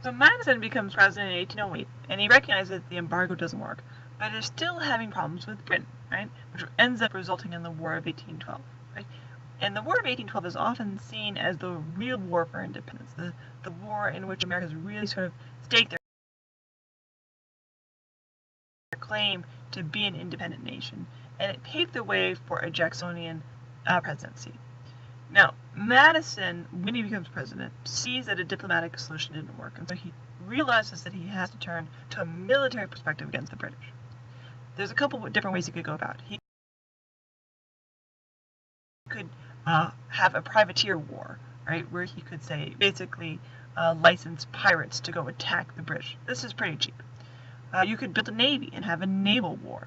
So Madison becomes president in 1808, and he recognizes that the embargo doesn't work, but is still having problems with Britain, right? Which ends up resulting in the War of 1812, right? And the War of 1812 is often seen as the real war for independence, the war in which America's really sort of staked their claim to be an independent nation, and it paved the way for a Jacksonian presidency. Now, Madison, when he becomes president, sees that a diplomatic solution didn't work, and so he realizes that he has to turn to a military perspective against the British. There's a couple of different ways he could go about it. He could have a privateer war, right, where he could say, basically, license pirates to go attack the British. This is pretty cheap. You could build a navy and have a naval war.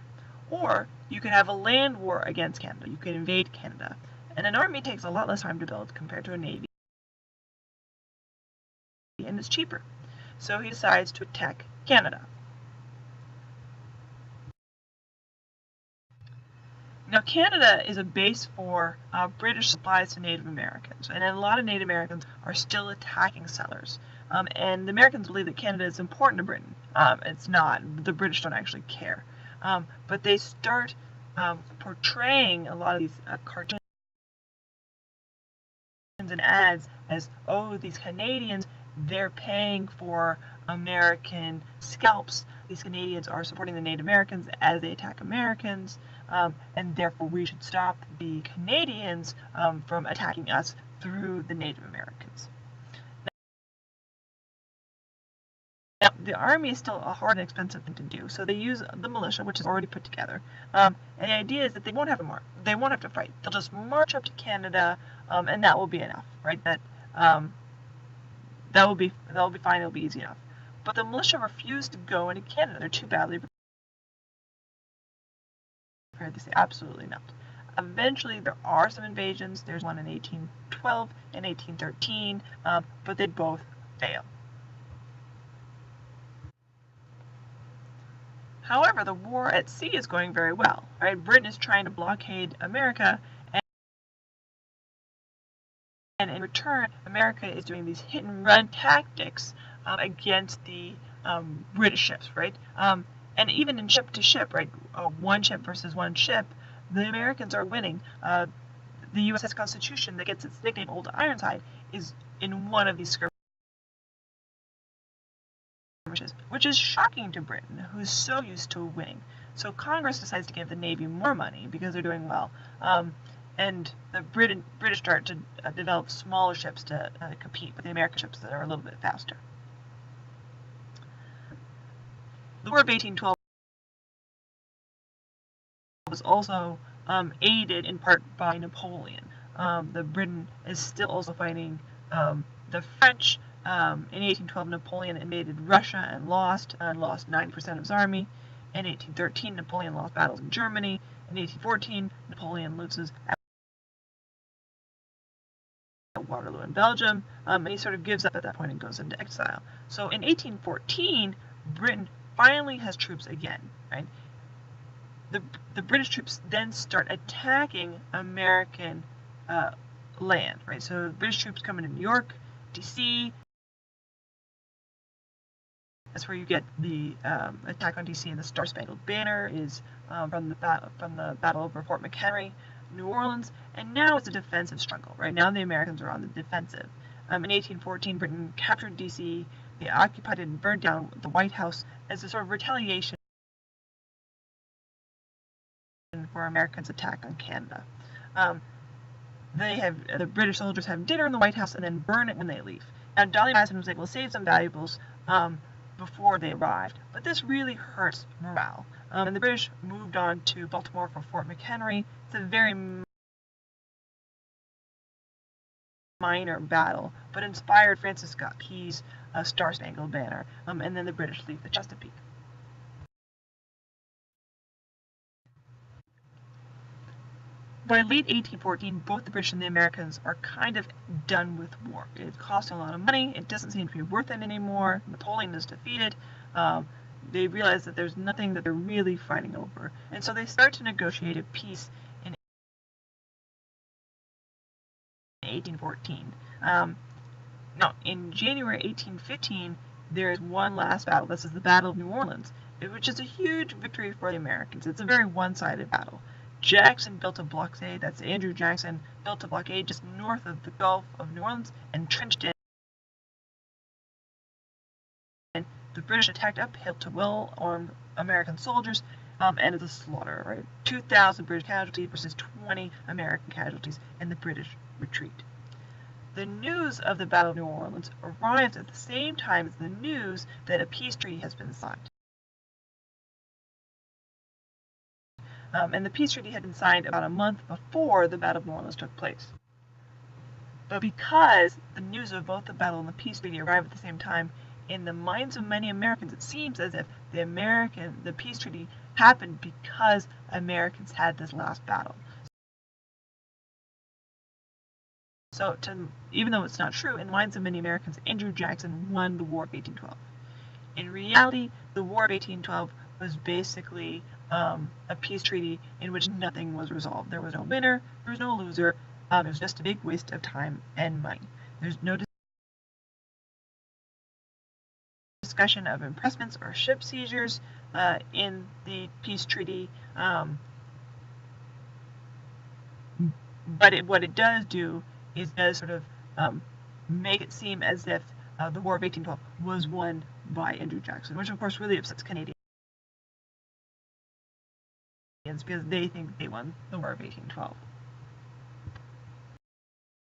Or you could have a land war against Canada. You could invade Canada. And an army takes a lot less time to build compared to a navy, and it's cheaper. So he decides to attack Canada. Now, Canada is a base for British supplies to Native Americans, and a lot of Native Americans are still attacking settlers. And the Americans believe that Canada is important to Britain. It's not. The British don't actually care. But they start portraying a lot of these cartoons and ads as, oh, these Canadians, they're paying for American scalps. These Canadians are supporting the Native Americans as they attack Americans, and therefore we should stop the Canadians from attacking us through the Native Americans. Now, the army is still a hard and expensive thing to do, so they use the militia, which is already put together. And the idea is that they won't have to march. They won't have to fight. They'll just march up to Canada, and that will be enough, right? That will be fine. It'll be easy enough. But the militia refuse to go into Canada. They're too badly prepared. They say absolutely not. Eventually, there are some invasions. There's one in 1812 and 1813, but they both fail. However, the war at sea is going very well. Right? Britain is trying to blockade America, and in return, America is doing these hit-and-run tactics against the British ships, right? And even in ship-to-ship, right? One ship versus one ship, the Americans are winning. The USS Constitution, that gets its nickname Old Ironside, is in one of these skirmishes, which is shocking to Britain, who's so used to winning. So Congress decides to give the Navy more money because they're doing well. And the British start to develop smaller ships to compete with the American ships that are a little bit faster. The War of 1812 was also aided in part by Napoleon. The Britain is still also fighting the French. In 1812, Napoleon invaded Russia and lost 90% of his army. In 1813, Napoleon lost battles in Germany. In 1814, Napoleon loses at Waterloo in Belgium, and he sort of gives up at that point and goes into exile. So in 1814, Britain finally has troops again, right? The British troops then start attacking American land, right? So the British troops come into New York, D.C. That's where you get the attack on D.C. and the Star-Spangled Banner is from the Battle of Fort McHenry, New Orleans, and now it's a defensive struggle, right? Now the Americans are on the defensive. In 1814, Britain captured D.C., they occupied and burned down the White House as a sort of retaliation for Americans' attack on Canada. The British soldiers have dinner in the White House and then burn it when they leave. Now, Dolley Madison was able to save some valuables before they arrived, but this really hurts morale. And the British moved on to Baltimore for Fort McHenry. It's a very minor battle, but inspired Francis Scott Key's Star-Spangled Banner, and then the British leave the Chesapeake. By late 1814, both the British and the Americans are kind of done with war. It costs a lot of money. It doesn't seem to be worth it anymore. Napoleon is defeated. They realize that there's nothing that they're really fighting over. And so they start to negotiate a peace in 1814. Now, in January 1815, there is one last battle. This is the Battle of New Orleans, which is a huge victory for the Americans. It's a very one-sided battle. Jackson built a blockade, that's Andrew Jackson, built a blockade just north of the Gulf of New Orleans and trenched in. The British attacked uphill to well-armed American soldiers, and it's a slaughter, right? 2,000 British casualties versus 20 American casualties, and the British retreat. The news of the Battle of New Orleans arrives at the same time as the news that a peace treaty has been signed. And the peace treaty had been signed about a month before the Battle of New Orleans took place. But because the news of both the battle and the peace treaty arrived at the same time, in the minds of many Americans, it seems as if the peace treaty happened because Americans had this last battle. So, even though it's not true, in the minds of many Americans, Andrew Jackson won the War of 1812. In reality, the War of 1812 was basically a peace treaty in which nothing was resolved. There was no winner, there was no loser. It was just a big waste of time and money. There's no discussion of impressments or ship seizures in the peace treaty. But what it does do is does sort of make it seem as if the War of 1812 was won by Andrew Jackson, which of course really upsets Canadians because they think they won the War of 1812.